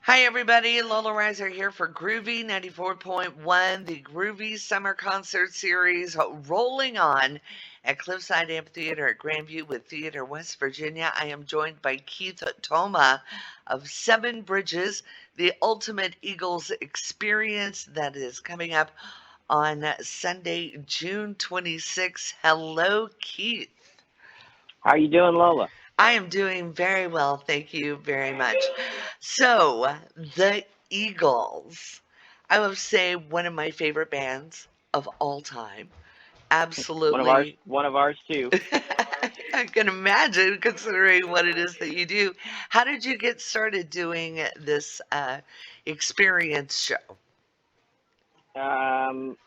Hi, everybody. Lola Reiser here for Groovy 94.1, the Groovy Summer Concert Series rolling on at Cliffside Amphitheatre at Grandview with Theater, West Virginia. I am joined by Keith Toma of Seven Bridges, the Ultimate Eagles Experience that is coming up on Sunday, June 26th. Hello, Keith. How are you doing, Lola? I am doing very well, thank you very much. So, the Eagles, I would say one of my favorite bands of all time. Absolutely. One of ours too. I can imagine, considering what it is that you do. How did you get started doing this experience show?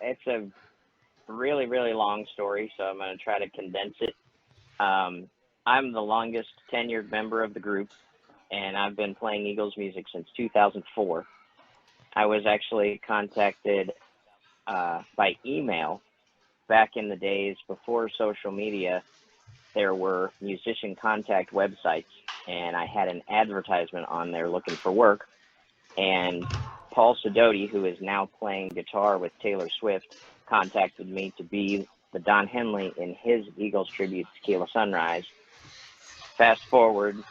It's a really, really long story, so I'm going to try to condense it. I'm the longest tenured member of the group, and I've been playing Eagles music since 2004. I was actually contacted by email back in the days before social media. There were musician contact websites, and I had an advertisement on there looking for work. And Paul Sidoti, who is now playing guitar with Taylor Swift, contacted me to be the Don Henley in his Eagles tribute Tequila Sunrise. Fast forward,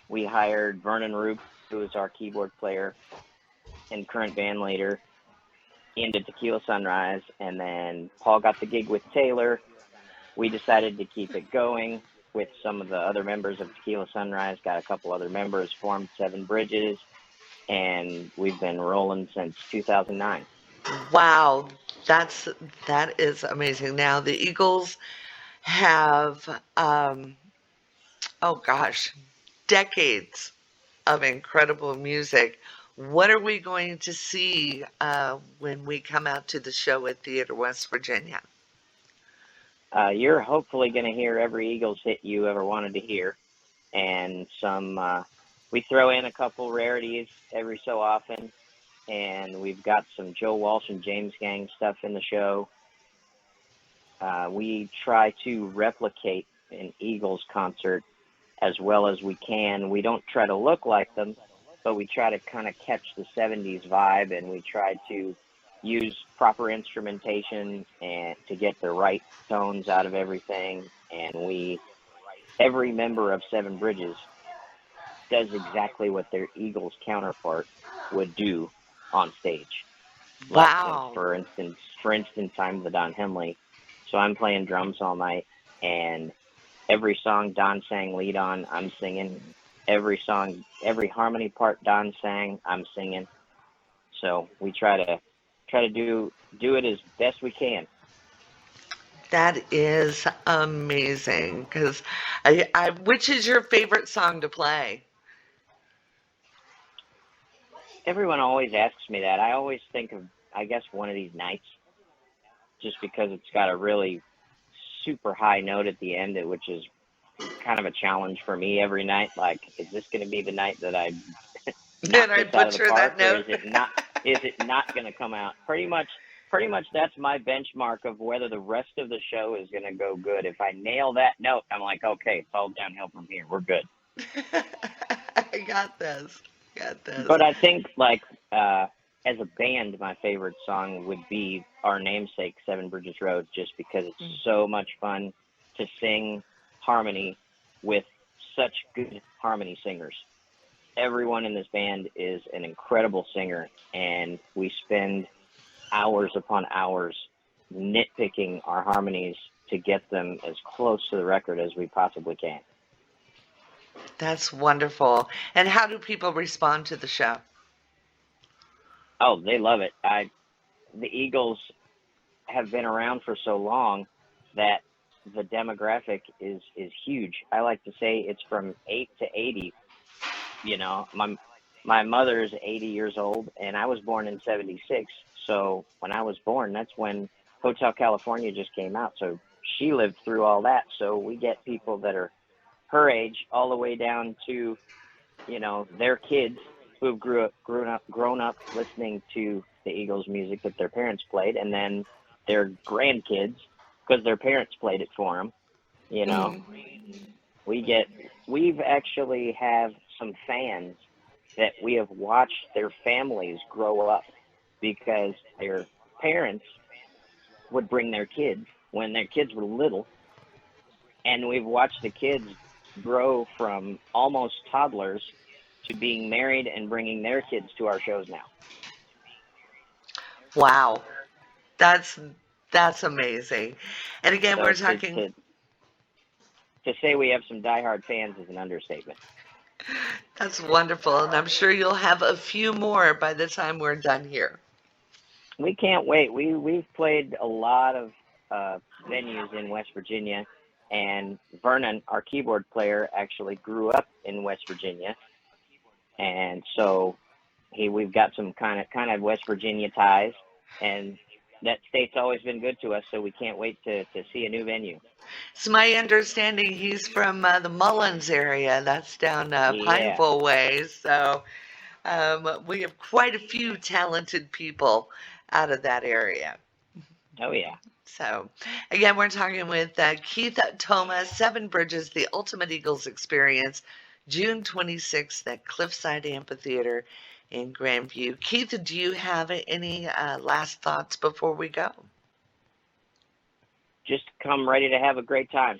we hired Vernon Roop, who is our keyboard player and current band leader, into Tequila Sunrise, and then Paul got the gig with Taylor. We decided to keep it going with some of the other members of Tequila Sunrise, got a couple other members, formed Seven Bridges, and we've been rolling since 2009. Wow, that is amazing. Now the Eagles have oh gosh, decades of incredible music. What are we going to see when we come out to the show at Theater West Virginia? You're hopefully going to hear every Eagles hit you ever wanted to hear, and we throw in a couple rarities every so often, and we've got some Joe Walsh and James Gang stuff in the show. We try to replicate an Eagles concert as well as we can. We don't try to look like them, but we try to kind of catch the 70s vibe, and we try to use proper instrumentation and to get the right tones out of everything. And every member of Seven Bridges does exactly what their Eagles counterpart would do on stage. Wow. Like, for instance, I'm the Don Henley, so I'm playing drums all night, and every song Don sang lead on, I'm singing. Every harmony part Don sang, I'm singing. So we try to do it as best we can. That is amazing. Because which is your favorite song to play? Everyone always asks me that. I always think of, I guess, One of These Nights, just because it's got a really super high note at the end, which is kind of a challenge for me every night. Like, is this going to be the night that I butcher that note? Or is it not going to come out? Pretty much that's my benchmark of whether the rest of the show is going to go good. If I nail that note, I'm like, okay, it's all downhill from here. We're good. I got this. But I think, like, as a band, my favorite song would be our namesake, Seven Bridges Road, just because it's so much fun to sing harmony with such good harmony singers. Everyone in this band is an incredible singer, and we spend hours upon hours nitpicking our harmonies to get them as close to the record as we possibly can. That's wonderful. And how do people respond to the show? Oh, they love it. The Eagles have been around for so long that the demographic is huge. I like to say it's from 8 to 80. You know, my mother is 80 years old, and I was born in 76. So when I was born, that's when Hotel California just came out. So she lived through all that. So we get people that are her age all the way down to, you know, their kids who have grown up listening to the Eagles music that their parents played, and then their grandkids because their parents played it for them. You know, we've actually have some fans that we have watched their families grow up because their parents would bring their kids when their kids were little, and we've watched the kids grow from almost toddlers to being married and bringing their kids to our shows now. Wow. That's that's amazing. And again, So we're talking. to say we have some diehard fans is an understatement. That's wonderful, and I'm sure you'll have a few more by the time we're done here. We can't wait. We've played a lot of venues in West Virginia, and Vernon, our keyboard player, actually grew up in West Virginia, and so we've got some kind of West Virginia ties, and that state's always been good to us. So we can't wait to see a new venue. It's my understanding he's from the Mullins area. That's down Yeah. Pineville way. So we have quite a few talented people out of that area. Oh yeah. So, again, we're talking with Keith Thomas, Seven Bridges, The Ultimate Eagles Experience, June 26th at Cliffside Amphitheatre in Grandview. Keith, do you have any last thoughts before we go? Just come ready to have a great time.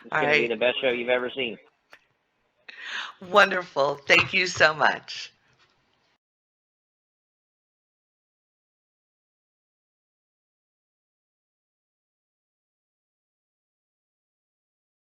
It's going to be the best show you've ever seen. Wonderful. Thank you so much.